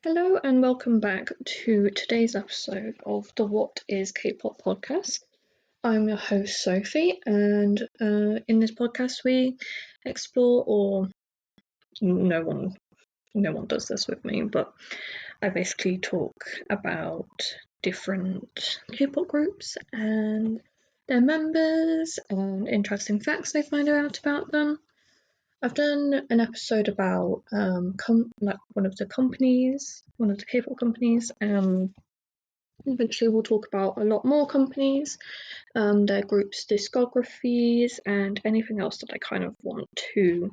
Hello and welcome back to today's episode of the What is K-pop podcast. I'm your host Sophie, and in this podcast we explore, or no one does this with me, but I basically talk about different K-pop groups and their members and interesting facts I find out about them. I've done an episode about one of the K-pop companies, and eventually we'll talk about a lot more companies, their groups' discographies, and anything else that I kind of want to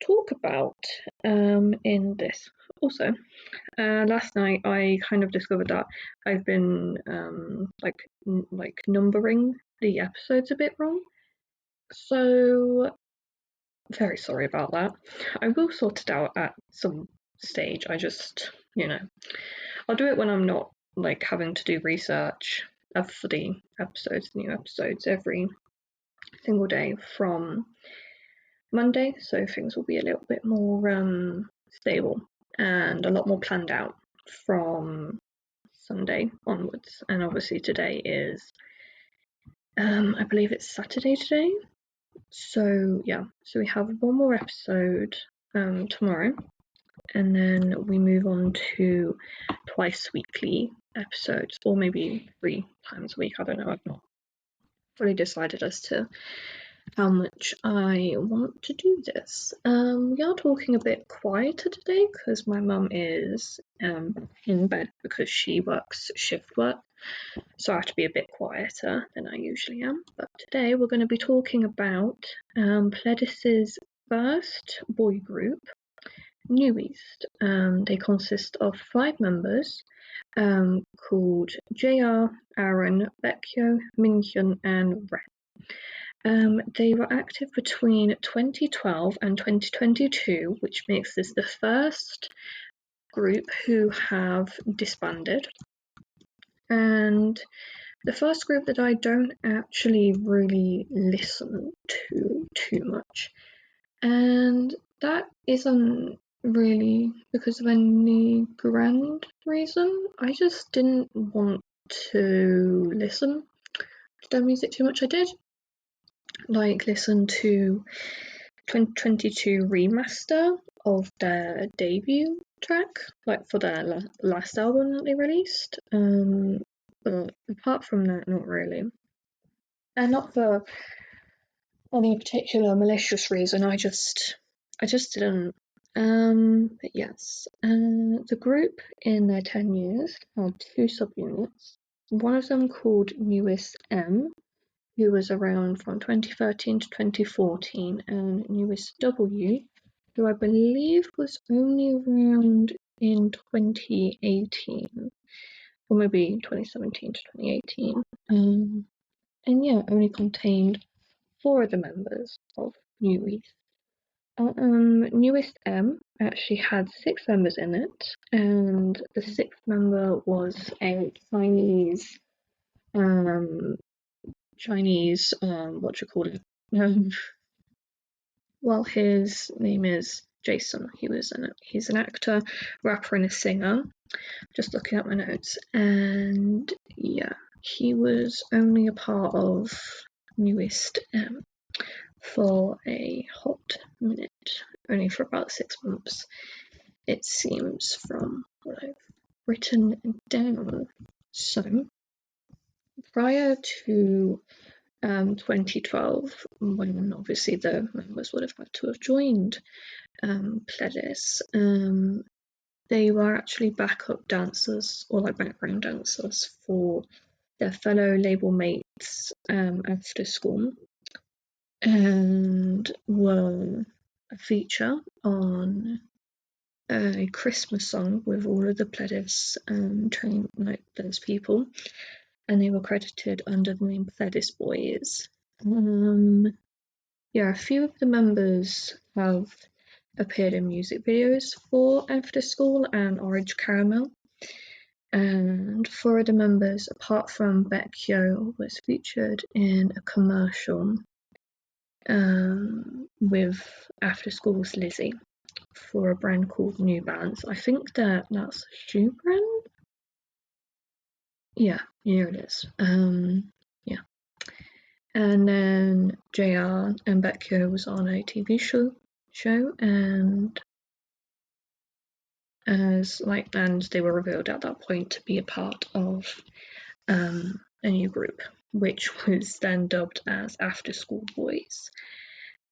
talk about in this. Also, last night I kind of discovered that I've been numbering the episodes a bit wrong, so very sorry about that. I will sort it out at some stage. I just, I'll do it when I'm not having to do research for the new episodes every single day from Monday, so things will be a little bit more stable and a lot more planned out from Sunday onwards. And obviously today is, I believe it's Saturday today. So yeah, so we have one more episode tomorrow, and then we move on to twice weekly episodes, or maybe 3 times a week. I don't know, I've not fully decided as to how much I want to do this. We are talking a bit quieter today because my mum is in bed because she works shift work, so I have to be a bit quieter than I usually am. But today we're going to be talking about Pledis' first boy group, New East. They consist of 5 members called JR, Aaron, Baekhyun, Minhyun, and Ren. They were active between 2012 and 2022, which makes this the first group who have disbanded. And the first group that I don't actually really listen to too much. And that isn't really because of any grand reason. I just didn't want to listen to their music too much. I did listen to 2022 remaster of their debut track, for their last album that they released. But apart from that, not really. And not for any particular malicious reason, I just didn't. But yes, the group in their 10 years had 2 subunits. One of them called Newest M, who was around from 2013 to 2014, and Newest W, who I believe was only around in 2018, or maybe 2017 to 2018. And yeah, only contained 4 of the members of New East. Newest M actually had 6 members in it, and the 6th member was a Chinese, well, his name is Jason. He's an actor, rapper, and a singer. Just looking at my notes, and yeah, he was only a part of Newest M for a hot minute, only for about 6 months, it seems, from what I've written down. So, prior to 2012, when obviously the members would have had to have joined Pledis, they were actually backup dancers, or background dancers for their fellow label mates after school, and were a feature on a Christmas song with all of the Pledis Pledis people, and they were credited under the name Pledis Boys. Yeah, a few of the members have appeared in music videos for After School and Orange Caramel, and 4 of the members, apart from Baekhyun, was featured in a commercial with After School's Lizzie. for a brand called New Balance. I think that's a shoe brand. Yeah, here it is. Yeah. And then JR and Becchio was on a TV show, and and they were revealed at that point to be a part of a new group, which was then dubbed as After School Boys.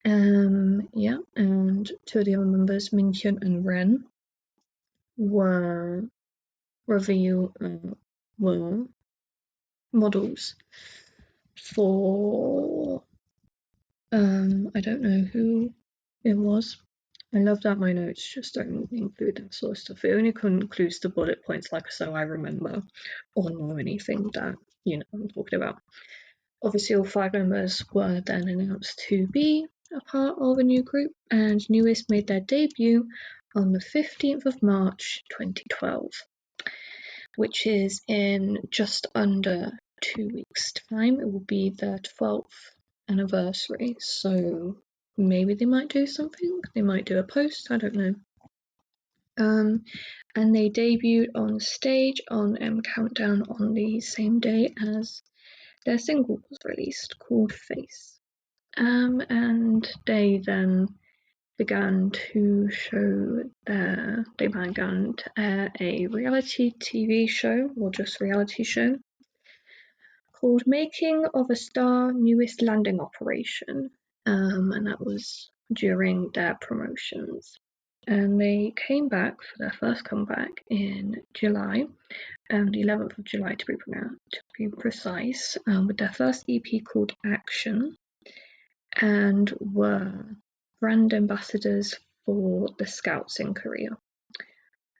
Yeah, and two of the other members, Minhyun and Ren, were models for I don't know who it was. I love that my notes just don't include that sort of stuff. It only includes the bullet points, like so I remember or know anything that I'm talking about. Obviously, all 5 members were then announced to be a part of a new group, and Newest made their debut on the 15th of March 2012, which is in just under 2 weeks' time. It will be their 12th anniversary, so maybe they might do something. They might do a post, I don't know. And they debuted on stage on M Countdown on the same day as their single was released, called Face. And they then began to air a reality TV show, or just reality show, called Making of a Star Newest Landing Operation. And that was during their promotions. And they came back for their first comeback in July, the 11th of July to be precise, with their first EP called Action, and were brand ambassadors for the Scouts in Korea.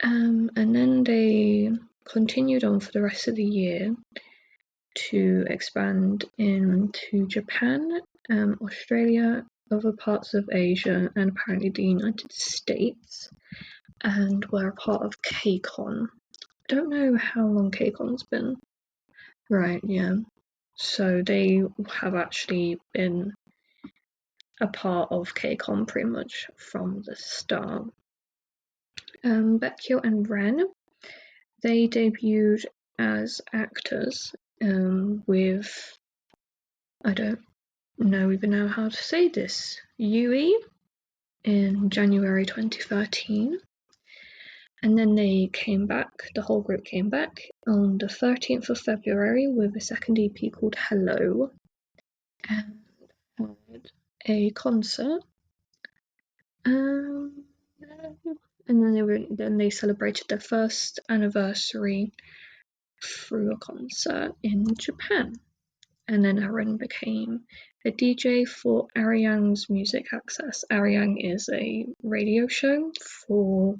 And then they continued on for the rest of the year to expand into Japan, Australia, other parts of Asia, and apparently the United States, and were a part of KCON. I don't know how long KCON's been. Right, yeah. So they have actually been a part of KCON pretty much from the start. Baekhyun and Ren, they debuted as actors with, I don't even know how to say this, Yui in January 2013. And then they came back, the whole group came back on the 13th of February with a second EP called Hello, and had a concert. And then they celebrated their first anniversary through a concert in Japan. And then Aaron became a DJ for Arirang's Music Access. Arirang is a radio show for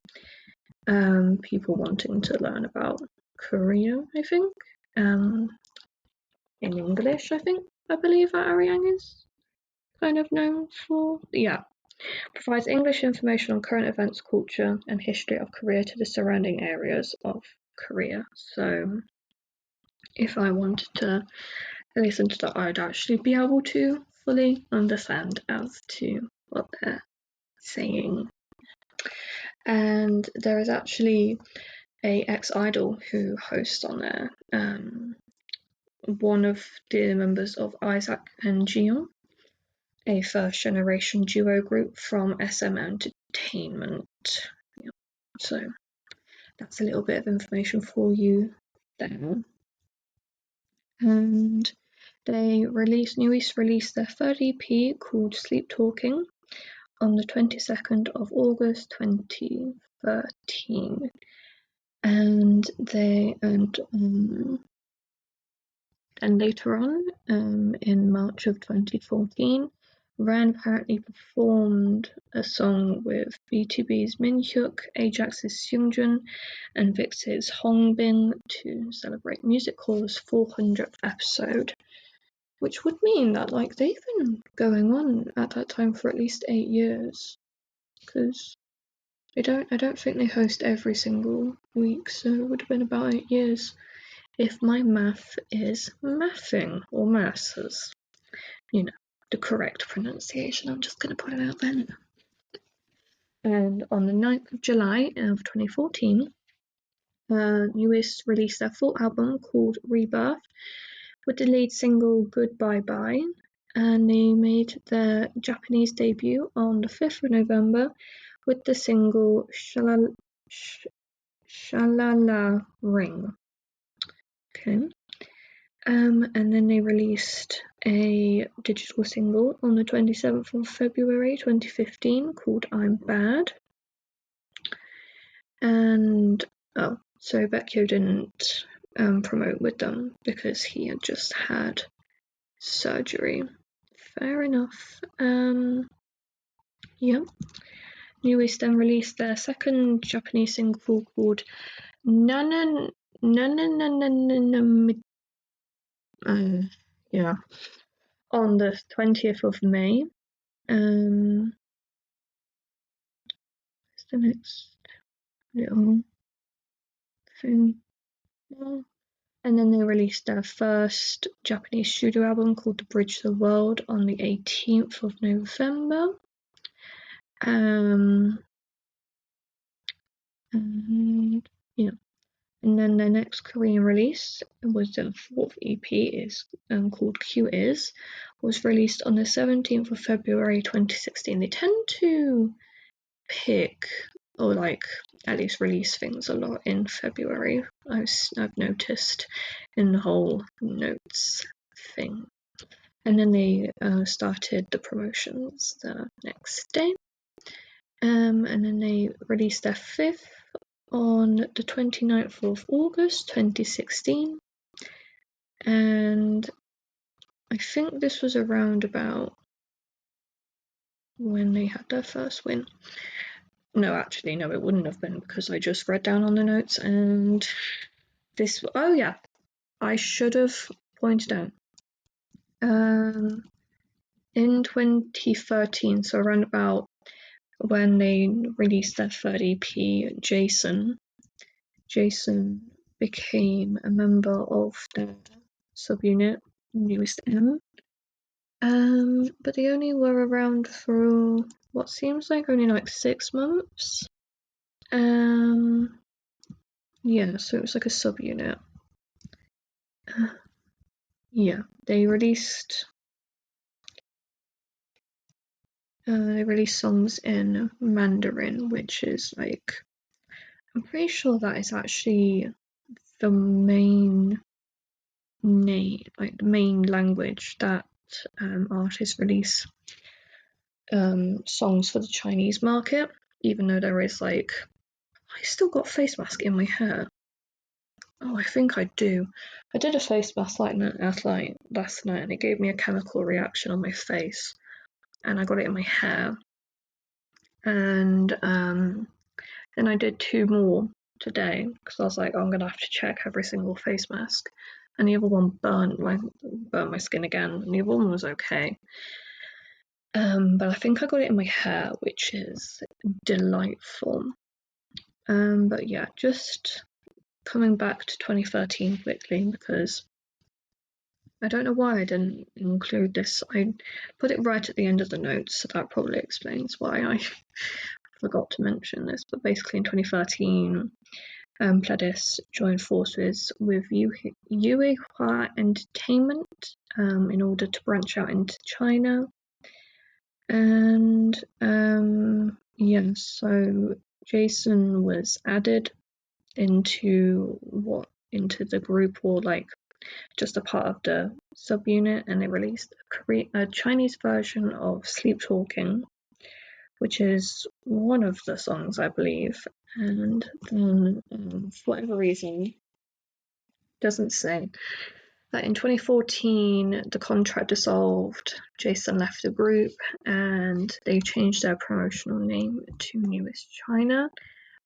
people wanting to learn about Korea, I think. In English, I believe that Arirang is kind of known for. Yeah. Provides English information on current events, culture, and history of Korea to the surrounding areas of Korea. So if I wanted to listen to that, I'd actually be able to fully understand as to what they're saying. And there is actually a ex-idol who hosts on there, one of the members of Isaac and Jion, a first-generation duo group from SM Entertainment. Yeah. So that's a little bit of information for you there. And Newest released their third EP called Sleep Talking on the 22nd of August 2013. And later on, in March of 2014, Ran apparently performed a song with BTOB's Minhyuk, Ajax's Seungjun, and VIX's Hongbin to celebrate Music Hall's 400th episode, which would mean that they've been going on at that time for at least 8 years, because I don't think they host every single week, so it would have been about 8 years. If my math is mathing, or maths is, the correct pronunciation, I'm just going to put it out there. And on the 9th of July of 2014, Newest released their full album called Rebirth with the lead single Goodbye Bye, and they made their Japanese debut on the 5th of November with the single Shalala Ring. Okay. And then they released a digital single on the 27th of February 2015 called I'm Bad. And so Vecchio didn't promote with them because he had just had surgery. Fair enough. Yeah. Newest then released their second Japanese single called Nana yeah, on the 20th of May. What's the next little thing? And then they released their first Japanese studio album called The Bridge to the World on the 18th of November. And yeah. And then their next Korean release was the fourth EP, is called Q Is, was released on the 17th of February 2016. They tend to pick, or like at least release things a lot in February. I've noticed in the whole notes thing. And then they started the promotions the next day. And then they released their fifth on the 29th of August 2016, and I think this was around about when they had their first win. No, actually, no, it wouldn't have been, because I just read down on the notes, and this, oh yeah, I should have pointed out. In 2013, so around about when they released their third EP, Jason became a member of their subunit, Newest M. But they only were around for what seems like only like 6 months. Yeah, so it was like a subunit. Yeah, they released songs in Mandarin, which is like, I'm pretty sure that is actually the main name, like the main language that artists release songs for the Chinese market, even though there is like, I still got face mask in my hair. Oh, I think I do. I did a face mask last night and it gave me a chemical reaction on my face, and I got it in my hair. And then I did 2 more today because I was like, oh, I'm gonna have to check every single face mask. And the other one burnt my skin again, and the other one was okay. But I think I got it in my hair, which is delightful. But yeah, just coming back to 2013 quickly, because I don't know why I didn't include this. I put it right at the end of the notes, so that probably explains why I forgot to mention this. But basically in 2013, Pledis joined forces with Yuehua Entertainment in order to branch out into China. And yeah, so Jason was added into the group, or like just a part of the subunit, and they released a Chinese version of Sleep Talking, which is one of the songs, I believe. And then for whatever reason, doesn't say, that in 2014 the contract dissolved, Jason left the group, and they changed their promotional name to Newest China,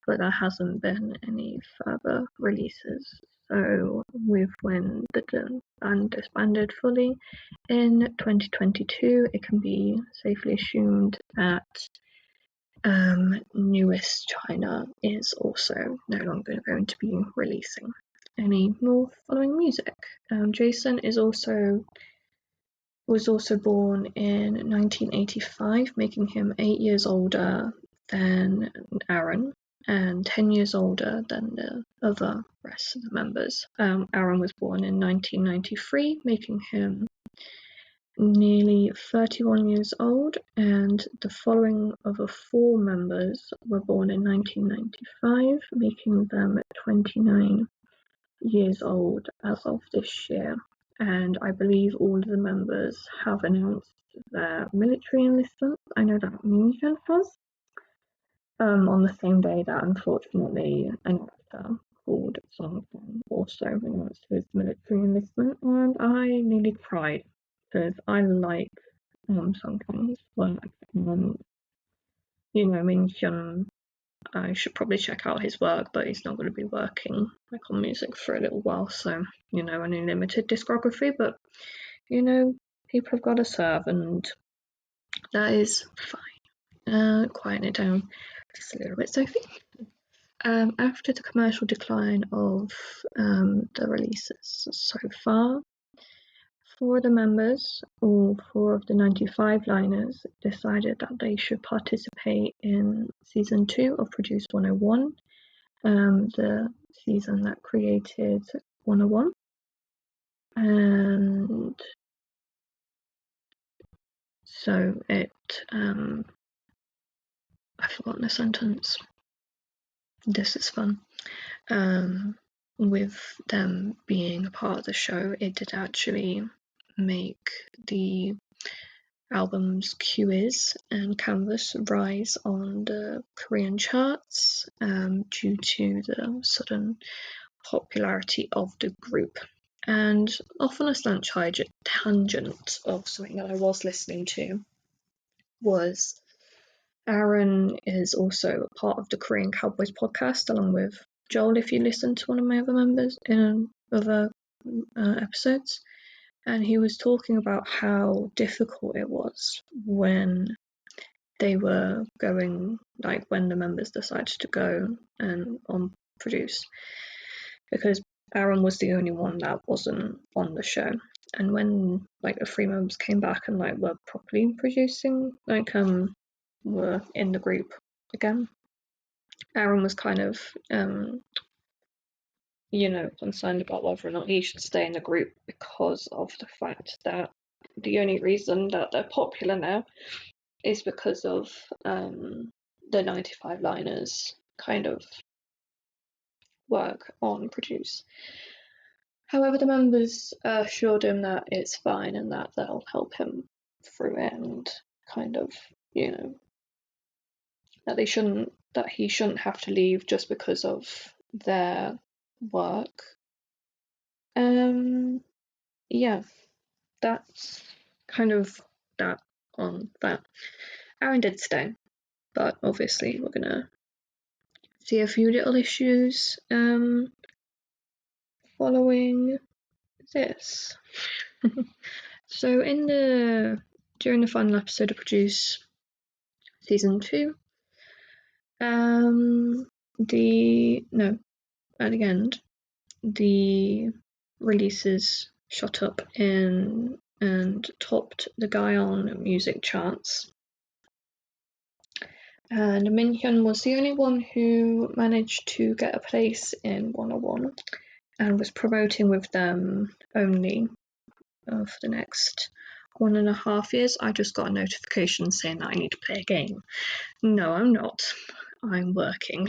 but there hasn't been any further releases. So when the band disbanded fully in 2022, it can be safely assumed that Newest China is also no longer going to be releasing any more following music. Jason was also born in 1985, making him 8 years older than Aaron and 10 years older than the other rest of the members. Aaron was born in 1993, making him nearly 31 years old, and the following other 4 members were born in 1995, making them 29 years old as of this year. And I believe all of the members have announced their military enlistment. I know that Minhyun has, on the same day that unfortunately an actor called Song Kang also announced his military enlistment, and I nearly cried because I like Song Kang's work, and Minhyun, I should probably check out his work, but he's not going to be working on music for a little while, so only limited discography, but people have got to serve, and that is fine. Quieten it down just a little bit, Sophie. After the commercial decline of the releases so far, 4 of the members, or 4 of the 95 liners, decided that they should participate in season 2 of Produce 101, the season that created 101. And so I've forgotten the sentence. This is fun. With them being a part of the show, it did actually make the album's QIs and Canvas rise on the Korean charts due to the sudden popularity of the group. And off on a slight tangent of something that I was listening to was Aaron is also a part of the Korean Cowboys podcast, along with Joel, if you listen to one of my other members in other episodes. And he was talking about how difficult it was when they were going, when the members decided to go and on produce, because Aaron was the only one that wasn't on the show. And when the 3 members came back and were properly producing, were in the group again, Aaron was kind of concerned about whether or not he should stay in the group, because of the fact that the only reason that they're popular now is because of the 95 liners kind of work on Produce. However, the members assured him that it's fine and that they'll help him through it, and kind of that he shouldn't have to leave just because of their work. Yeah, that's kind of that on that. Aaron did stay, but obviously we're gonna see a few little issues following this. So during the final episode of Produce season 2, at the end, the releases shot up in and topped the Gaon music charts. And Minhyun was the only one who managed to get a place in 101 and was promoting with them only for the next 1.5 years. I just got a notification saying that I need to play a game. No, I'm not. I'm working.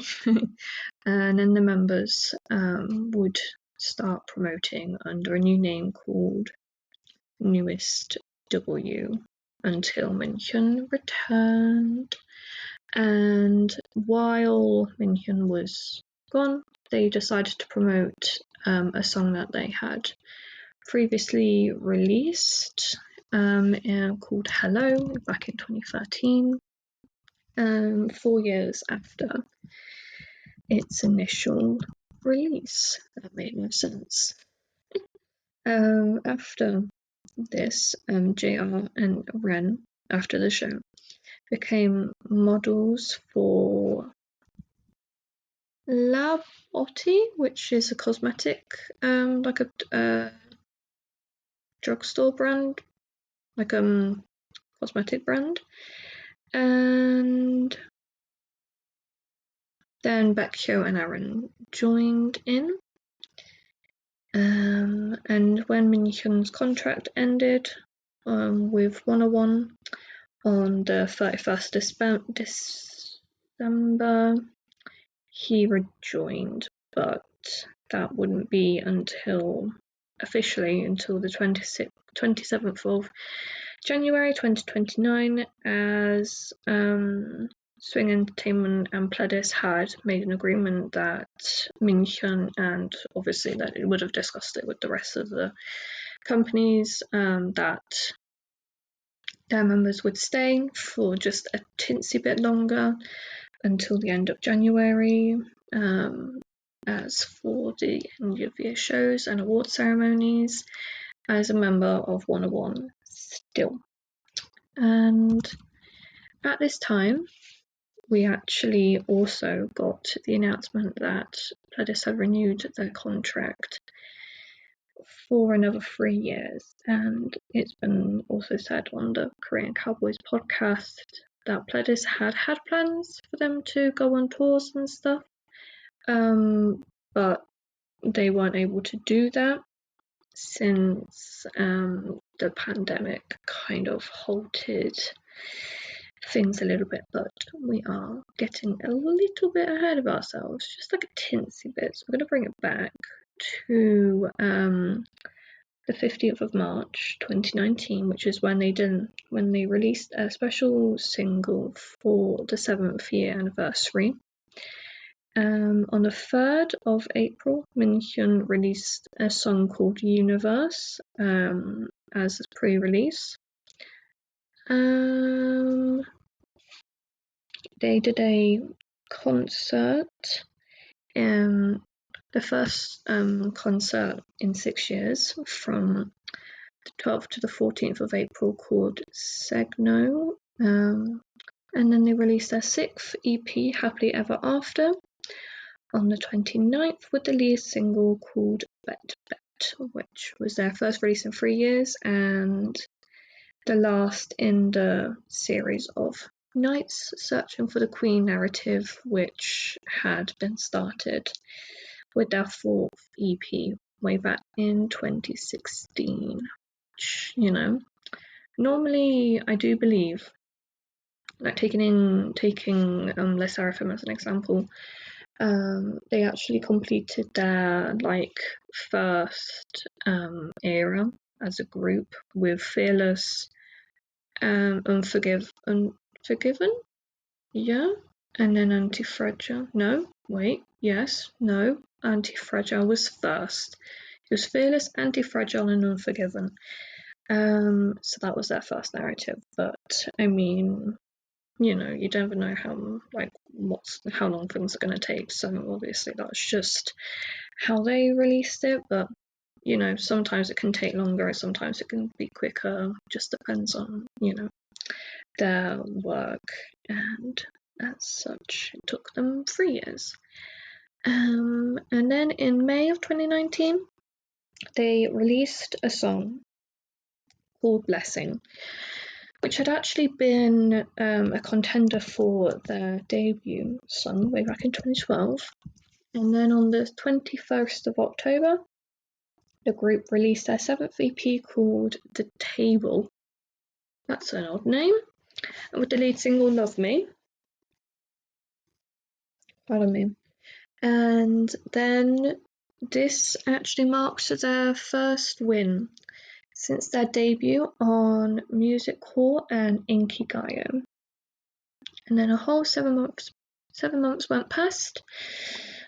And then the members would start promoting under a new name called Newest W until Minhyun returned. And while Minhyun was gone, they decided to promote a song that they had previously released called Hello back in 2013, 4 years after its initial release. That made no sense. After this, JR and Ren, after the show, became models for Labotti, which is a cosmetic, a drugstore brand, cosmetic brand. And Then Becchio and Aaron joined in. And when München's contract ended with 101 on the 31st December, he rejoined, but that wouldn't be officially until the 27th of January 2029, as Swing Entertainment and Pledis had made an agreement that München, and obviously that it would have discussed it with the rest of the companies, that their members would stay for just a tinsy bit longer until the end of January. As for the end of year shows and award ceremonies, as a member of 101 still. And at this time, we actually also got the announcement that Pledis had renewed their contract for another 3 years. And it's been also said on the Korean Cowboys podcast that Pledis had plans for them to go on tours and stuff, but they weren't able to do that since the pandemic kind of halted things a little bit, but we are getting a little bit ahead of ourselves, just like a tinsy bit. So we're going to bring it back to the 50th of March 2019, which is when they released a special single for the 7th year anniversary. On the 3rd of April, München released a song called Universe as a pre-release. They did a concert, the first concert in 6 years, from the 12th to the 14th of April, called Segno. And then they released their 6th EP, Happily Ever After, on the 29th, with the lead single called Bet Bet, which was their first release in 3 years and the last in the series of Nights Searching for the Queen narrative, which had been started with their 4th EP way back in 2016. Which, normally I do believe, like taking Les Seraphim as an example, they actually completed their first era as a group with Fearless, Unforgiven, yeah, and then Anti-Fragile. No, wait, yes, no, Anti-Fragile was first. It was Fearless, Anti-Fragile, and Unforgiven. So that was their first narrative. But I mean, you never know how long things are going to take. So obviously that's just how they released it. But sometimes it can take longer, sometimes it can be quicker. Just depends on their work, and as such, it took them 3 years. And then in May of 2019, they released a song called Blessing, which had actually been a contender for their debut song way back in 2012. And then on the 21st of October, the group released their 7th EP called The Table. That's an odd name. And with the lead single Love Me. Pardon me. And then this actually marks their first win since their debut on Music Hall and Inkigayo. And then a whole 7 months went past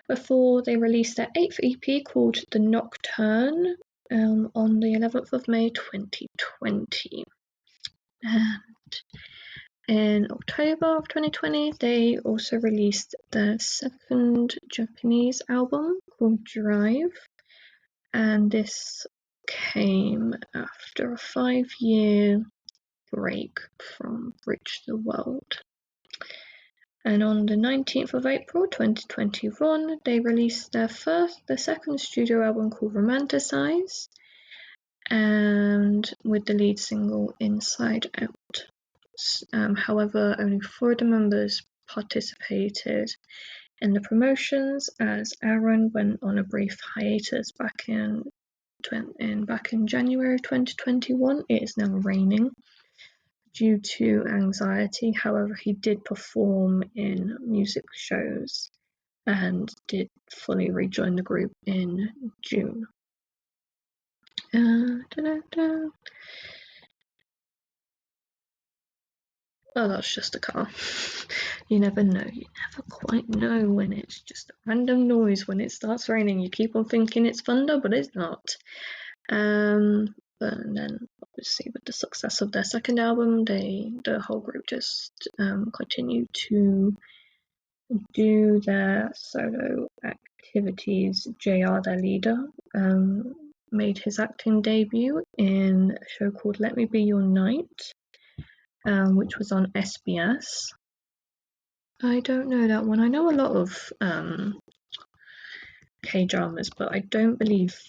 before they released their 8th EP called The Nocturne on the 11th of May 2020. And in October of 2020, they also released their 2nd Japanese album called Drive, and this came after a 5-year break from Bridge the World. And on the 19th of April 2021, they released their 2nd studio album called Romanticize, and with the lead single Inside Out. However, only 4 of the members participated in the promotions as Aaron went on a brief hiatus back in January 2021. It is now raining due to anxiety. However, he did perform in music shows and did fully rejoin the group in June. Oh, that's just a car. You never know. You never quite know when it's just a random noise when it starts raining. You keep on thinking it's thunder, but it's not. But then, obviously, with the success of their second album, the whole group just continued to do their solo activities. JR, their leader, made his acting debut in a show called Let Me Be Your Knight, which was on SBS. I don't know that one. I know a lot of K-dramas, but I don't believe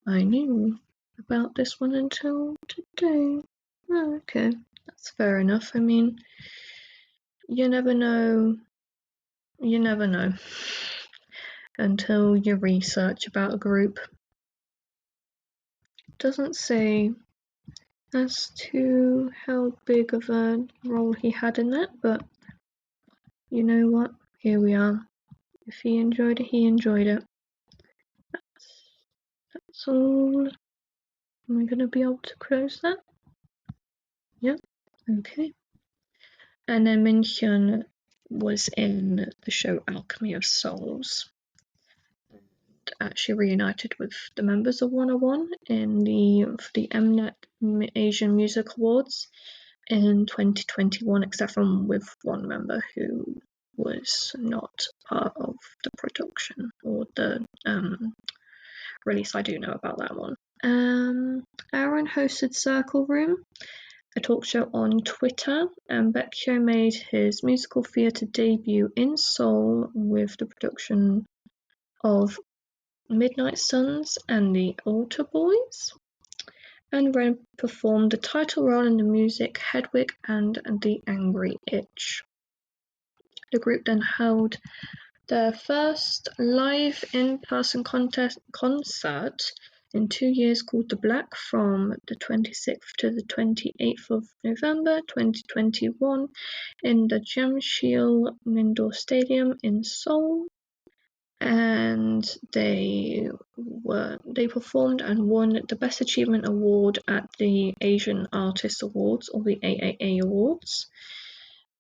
I knew about this one until today. Oh, okay, that's fair enough. I mean, you never know until you research about a group. It doesn't say as to how big of a role he had in that, but you know what? Here we are. If he enjoyed it, he enjoyed it. That's all. Am I going to be able to close that? Yep. Okay. And then Minhyun was in the show Alchemy of Souls. Actually reunited with the members of 101 for the Mnet Asian Music Awards in 2021, except from with one member who was not part of the production or the release. I do know about that one. Aaron hosted Circle Room, a talk show on Twitter, and Baekhyun made his musical theatre debut in Seoul with the production of Midnight Suns and the Altar Boys, and Ren performed the title role in the music Hedwig and the Angry Itch. The group then held their first live in-person concert in 2 years called The Black from the 26th to the 28th of November 2021 in the Jamshil Indoor Stadium in Seoul. And they performed and won the Best Achievement Award at the Asian Artists Awards, or the AAA Awards.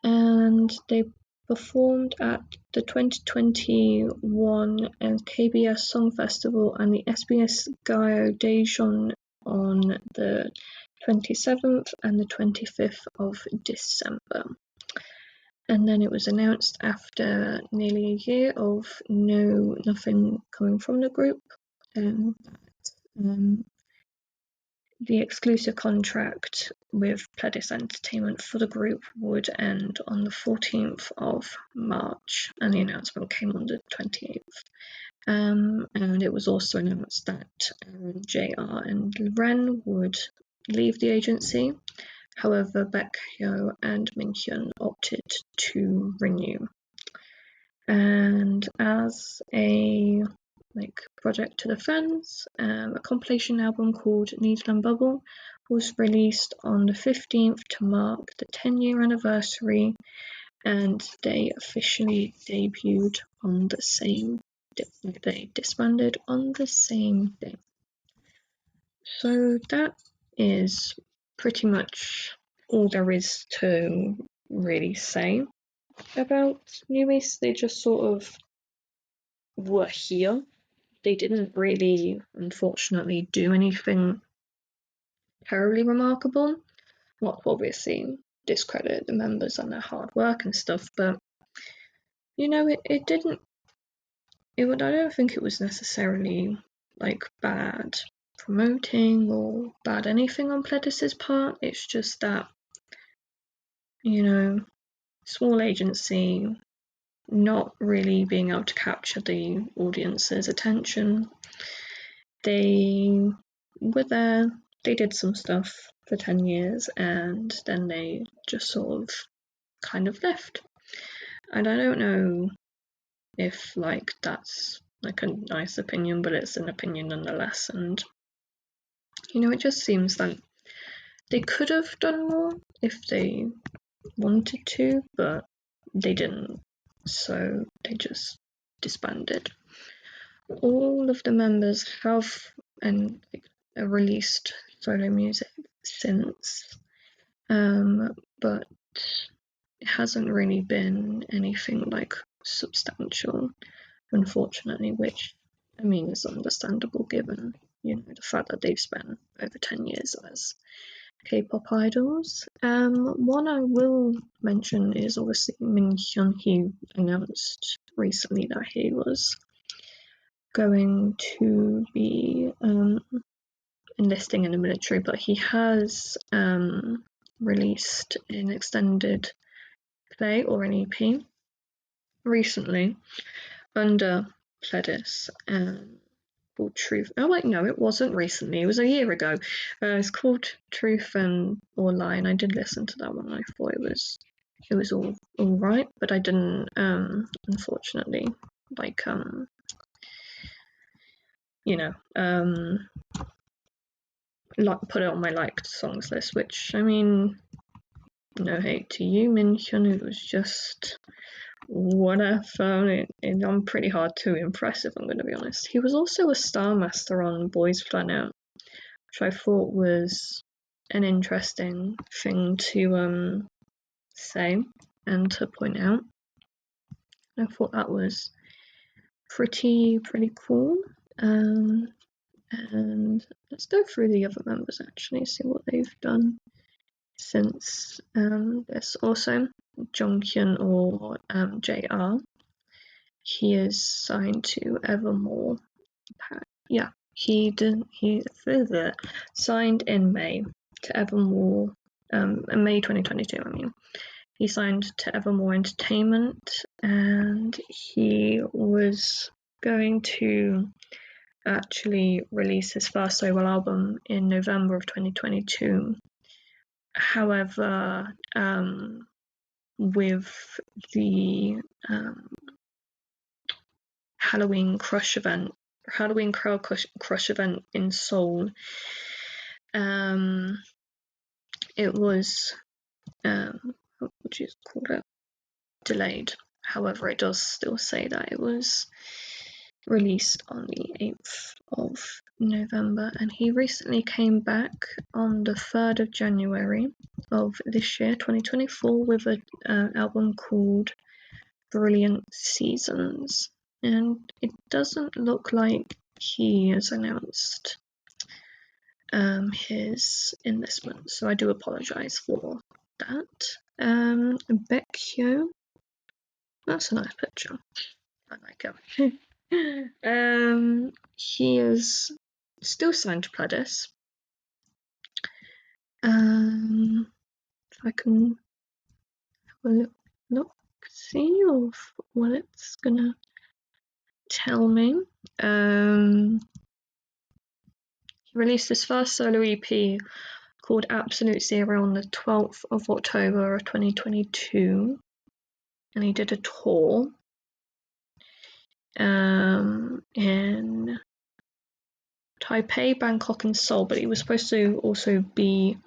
And they performed at the 2021 KBS Song Festival and the SBS Gayo Daejeon on the 27th and the 25th of December. And then it was announced after nearly a year of nothing coming from the group, that the exclusive contract with Pledis Entertainment for the group would end on the 14th of March, and the announcement came on the 28th. And it was also announced that JR and Ren would leave the agency. However, Baekhyun and Minhyun opted to renew. And as a project to the fans, a compilation album called Needle and Bubble was released on the 15th to mark the 10-year anniversary, and they officially debuted on the same day. They disbanded on the same day. So that is pretty much all there is to really say about New East. They just sort of were here. They didn't really, unfortunately, do anything terribly remarkable. Not to obviously discredit the members and their hard work and stuff, but it didn't. I don't think it was necessarily bad promoting or bad anything on Pledis' part. It's just that, small agency, not really being able to capture the audience's attention. They were there, they did some stuff for 10 years, and then they just sort of kind of left. And I don't know if like that's like a nice opinion, but it's an opinion nonetheless. And it just seems that they could have done more if they wanted to, but they didn't, so they just disbanded. All of the members have released solo music since, but it hasn't really been anything like substantial, unfortunately, which I mean is understandable given the fact that they've spent over 10 years as K-pop idols. One I will mention is obviously Minhyun. He announced recently that he was going to be enlisting in the military, but he has released an extended play or an EP recently under Pledis called Truth. Oh wait, no, it wasn't recently. It was a year ago. It's called Truth and or Lie, and I did listen to that one. I thought it was all right, but I didn't unfortunately like put it on my liked songs list. Which I mean, no hate to you, Minhyun. It was just whatever. I'm pretty hard to impress, if I'm going to be honest. He was also a star master on Boys Planet, which I thought was an interesting thing to say and to point out. I thought that was pretty cool. And let's go through the other members actually, see what they've done since this. Also, Jonghyun or JR. He is signed to Evermore. Yeah, he signed in May to Evermore. In May 2022, I mean. He signed to Evermore Entertainment, and he was going to actually release his first solo album in November of 2022. However, with the Halloween Crowd Crush event in Seoul, it was what would you call it? Delayed. However, it does still say that it was released on the 8th of November, and he recently came back on the 3rd of January of this year, 2024, with an album called Brilliant Seasons, and it doesn't look like he has announced his enlistment, so I do apologise for that. Baekhyun, that's a nice picture. I like him. He is still signed to Pledis. If I can have a look, see of what it's gonna tell me. He released his first solo EP called Absolute Zero on the 12th of October of 2022, and he did a tour in Taipei, Bangkok, and Seoul, but he was supposed to also be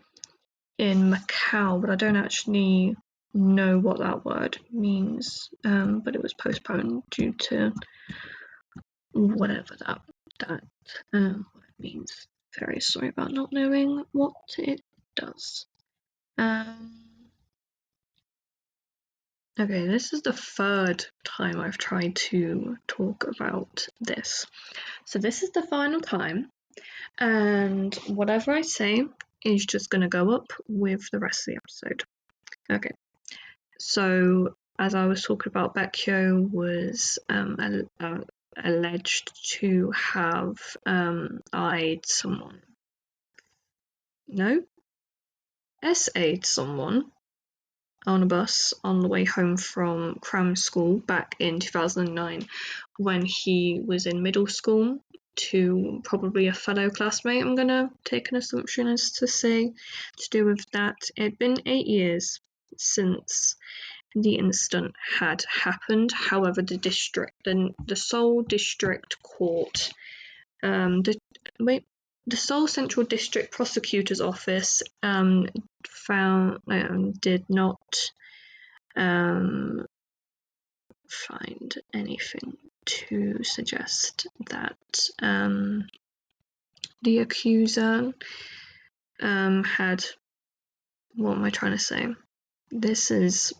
in Macau, but I don't actually know what that word means, but it was postponed due to whatever that means. Very sorry about not knowing what it does. Okay, this is the third time I've tried to talk about this. So this is the final time, and whatever I say is just going to go up with the rest of the episode. Okay, so as I was talking about, Baekhyun was alleged to have SA'd someone on a bus on the way home from cram school back in 2009 when he was in middle school to probably a fellow classmate. I'm gonna take an assumption as to say to do with that. It'd been 8 years since the incident had happened. However, the Seoul District Court, the Seoul Central District Prosecutor's Office did not find anything to suggest that the accuser had, what am I trying to say? This is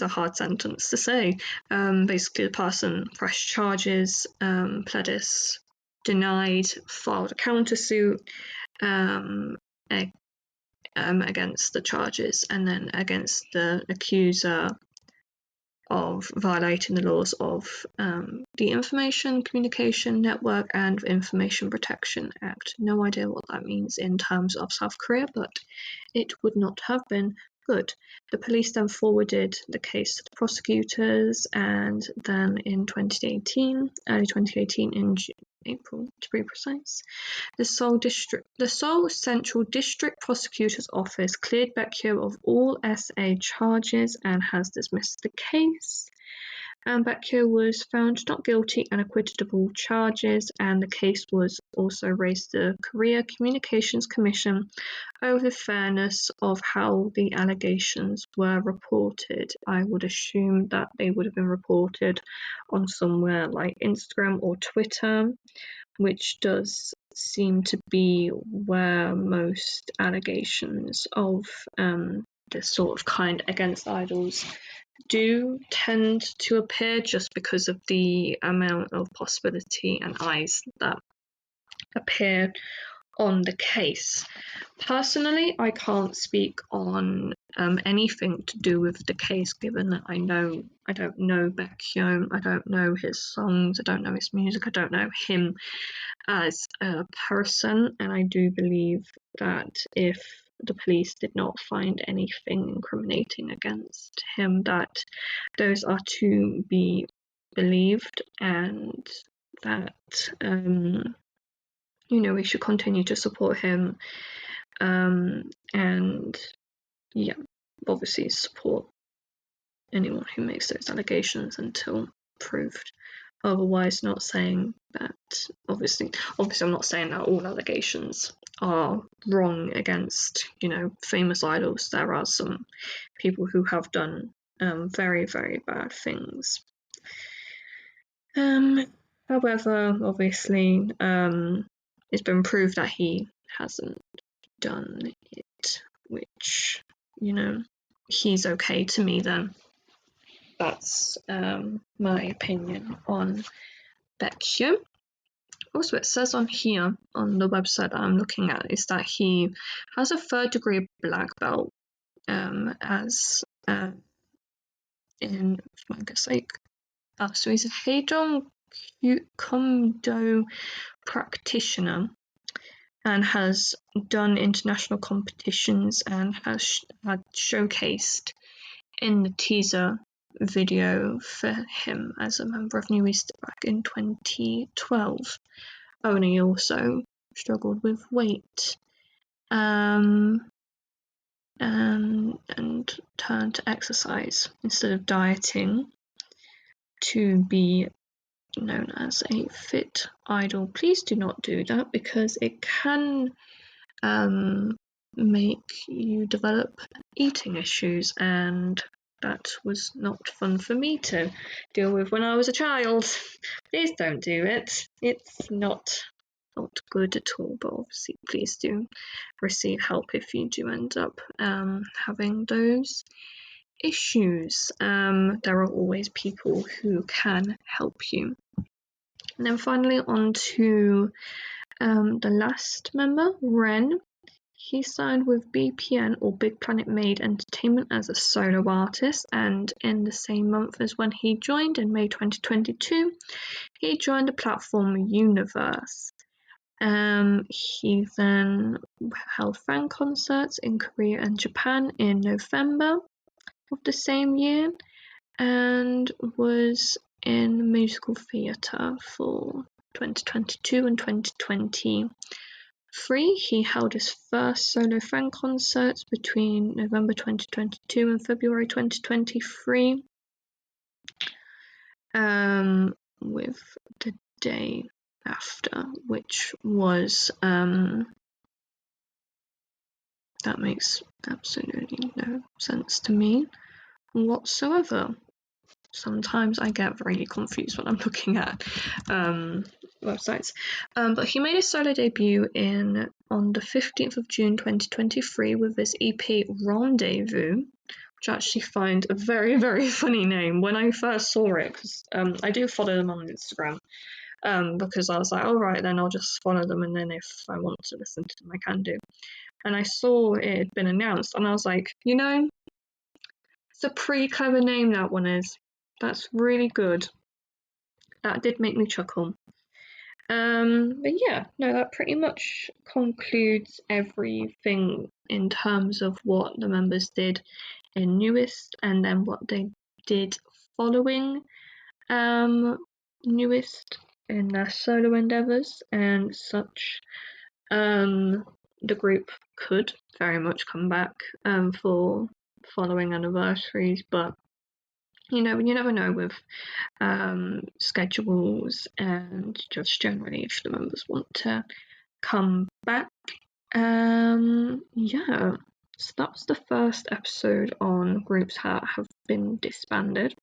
a hard sentence to say. Basically, the person pressed charges, Pledis denied, filed a countersuit against the charges, and then against the accuser of violating the laws of the Information Communication Network and Information Protection Act. No idea what that means in terms of South Korea, but it would not have been good. The police then forwarded the case to the prosecutors, and then in early 2018, in April to be precise, the Seoul Central District Prosecutor's Office cleared Baekhyun of all SA charges and has dismissed the case. And Baekhyun was found not guilty and acquitted of all charges, and the case was also raised to the Korea Communications Commission over the fairness of how the allegations were reported. I would assume that they would have been reported on somewhere like Instagram or Twitter, which does seem to be where most allegations of this sort of kind against idols do tend to appear, just because of the amount of possibility and eyes that appear on the case. Personally, I can't speak on anything to do with the case, given that I don't know Baekhyun, I don't know his songs, I don't know his music, I don't know him as a person, and I do believe that if the police did not find anything incriminating against him, that those are to be believed, and that we should continue to support him, and obviously support anyone who makes those allegations until proved otherwise. Not saying that obviously I'm not saying that all allegations are wrong against famous idols. There are some people who have done very, very bad things. However, obviously it's been proved that he hasn't done it, which he's okay to me then. That's my opinion on Baekhyun. Also, it says on here, on the website that I'm looking at, is that he has a 3rd degree black belt as in manga sake. So he's a Haedong Kumdo practitioner and has done international competitions and has had showcased in the teaser video for him as a member of New East back in 2012. And he also struggled with weight and turned to exercise instead of dieting to be known as a fit idol. Please do not do that, because it can make you develop eating issues, and that was not fun for me to deal with when I was a child. Please don't do it. It's not good at all, but obviously please do receive help if you do end up having those issues. There are always people who can help you. And then finally on to the last member, Ren. He signed with BPN, or Big Planet Made Entertainment, as a solo artist, and in the same month as when he joined, in May 2022, he joined the platform Universe. He then held fan concerts in Korea and Japan in November of the same year, and was in musical theatre for 2022 and 2020 he held his first solo fan concerts between November 2022 and February 2023, with the day after, which was that makes absolutely no sense to me whatsoever. Sometimes I get really confused when I'm looking at websites. But he made his solo debut on the 15th of June 2023 with his EP Rendezvous, which I actually find a very, very funny name when I first saw it, because I do follow them on Instagram. Because I was like, all right, then I'll just follow them, and then if I want to listen to them, I can do. And I saw it had been announced, and I was like, it's a pretty clever name, that one is. That's really good. That did make me chuckle. But yeah, no, that pretty much concludes everything in terms of what the members did in Newest, and then what they did following Newest in their solo endeavours and such. The group could very much come back for following anniversaries, but you never know with schedules and just generally if the members want to come back. Yeah, so that was the first episode on groups that have been disbanded,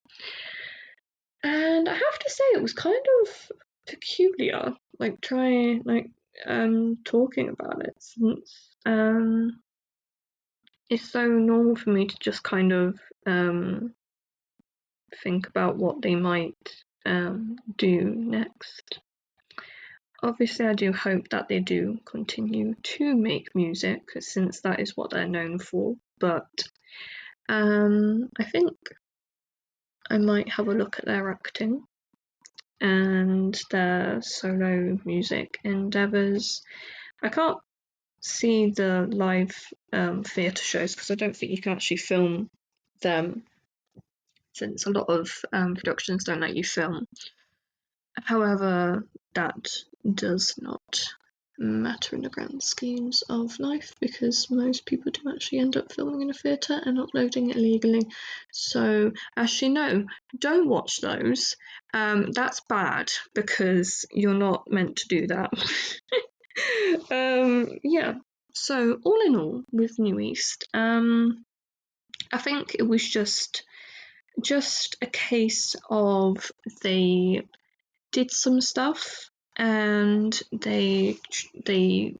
and I have to say it was kind of peculiar, talking about it, since it's so normal for me to just kind of think about what they might do next. Obviously, I do hope that they do continue to make music, since that is what they're known for, but I think I might have a look at their acting and their solo music endeavours. I can't see the live theatre shows because I don't think you can actually film them, since a lot of productions don't let you film. However, that does not matter in the grand schemes of life, because most people do actually end up filming in a theatre and uploading it legally. So actually no, don't watch those. That's bad, because you're not meant to do that. Yeah, so all in all with New East, I think it was just a case of they did some stuff and they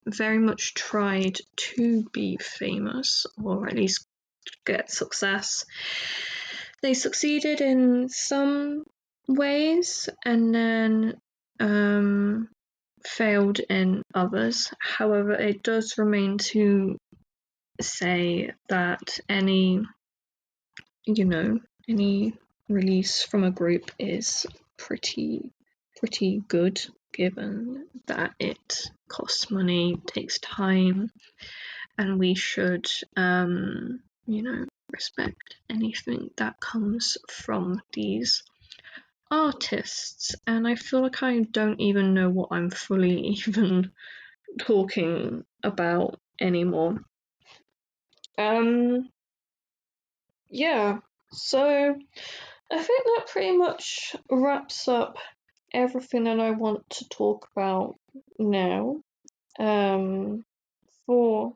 very much tried to be famous, or at least get success. They succeeded in some ways and then failed in others. However, it does remain to say that any release from a group is pretty good, given that it costs money, takes time, and we should respect anything that comes from these artists. And I feel like I don't even know what I'm fully even talking about anymore. Yeah, so I think that pretty much wraps up everything that I want to talk about now for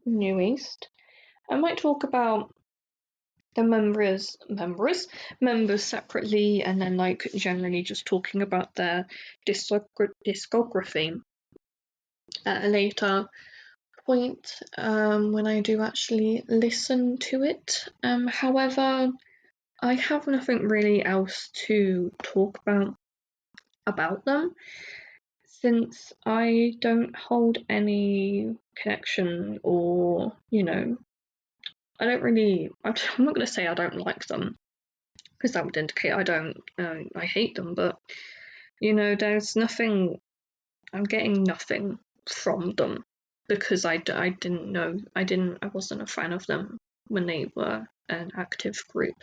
New East. I might talk about the members separately, and then generally just talking about their discography at a later point when I do actually listen to it. However, I have nothing really else to talk about them, since I don't hold any connection, or I don't really. I'm not going to say I don't like them, because that would indicate I hate them. But there's nothing. I'm getting nothing from them, because I didn't know. I wasn't a fan of them when they were an active group.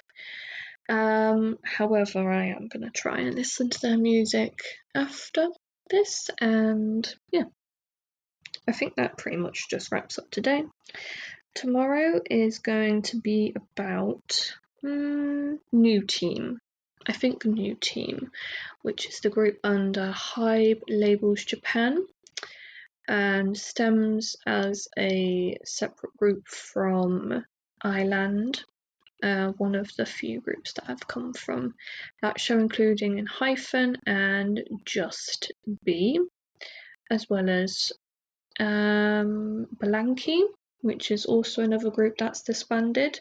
However, I am going to try and listen to their music after this, and yeah. I think that pretty much just wraps up today. Tomorrow is going to be about New Team. I think New Team, which is the group under Hybe Labels Japan, and stems as a separate group from Island, one of the few groups that have come from that show, including in Hyphen and Just B, as well as Balanki, which is also another group that's disbanded.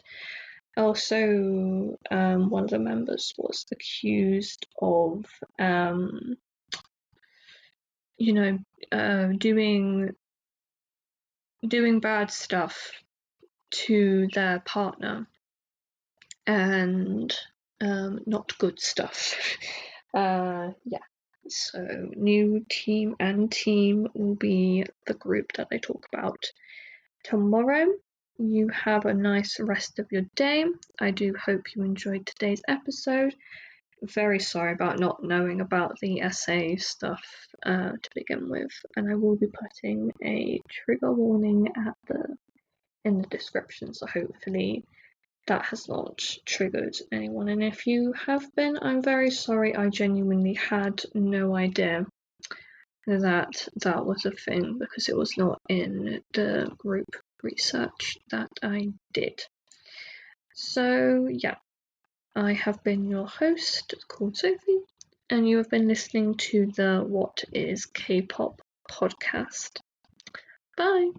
Also, one of the members was accused of, doing bad stuff to their partner, and not good stuff. So New Team and Team will be the group that I talk about tomorrow. You have a nice rest of your day. I do hope you enjoyed today's episode. Very sorry about not knowing about the essay stuff to begin with, and I will be putting a trigger warning in the description, so hopefully that has not triggered anyone. And if you have been, I'm very sorry. I genuinely had no idea that was a thing, because it was not in the group research that I did. So yeah, I have been your host, called Sophie, and you have been listening to the What is K-Pop podcast. Bye!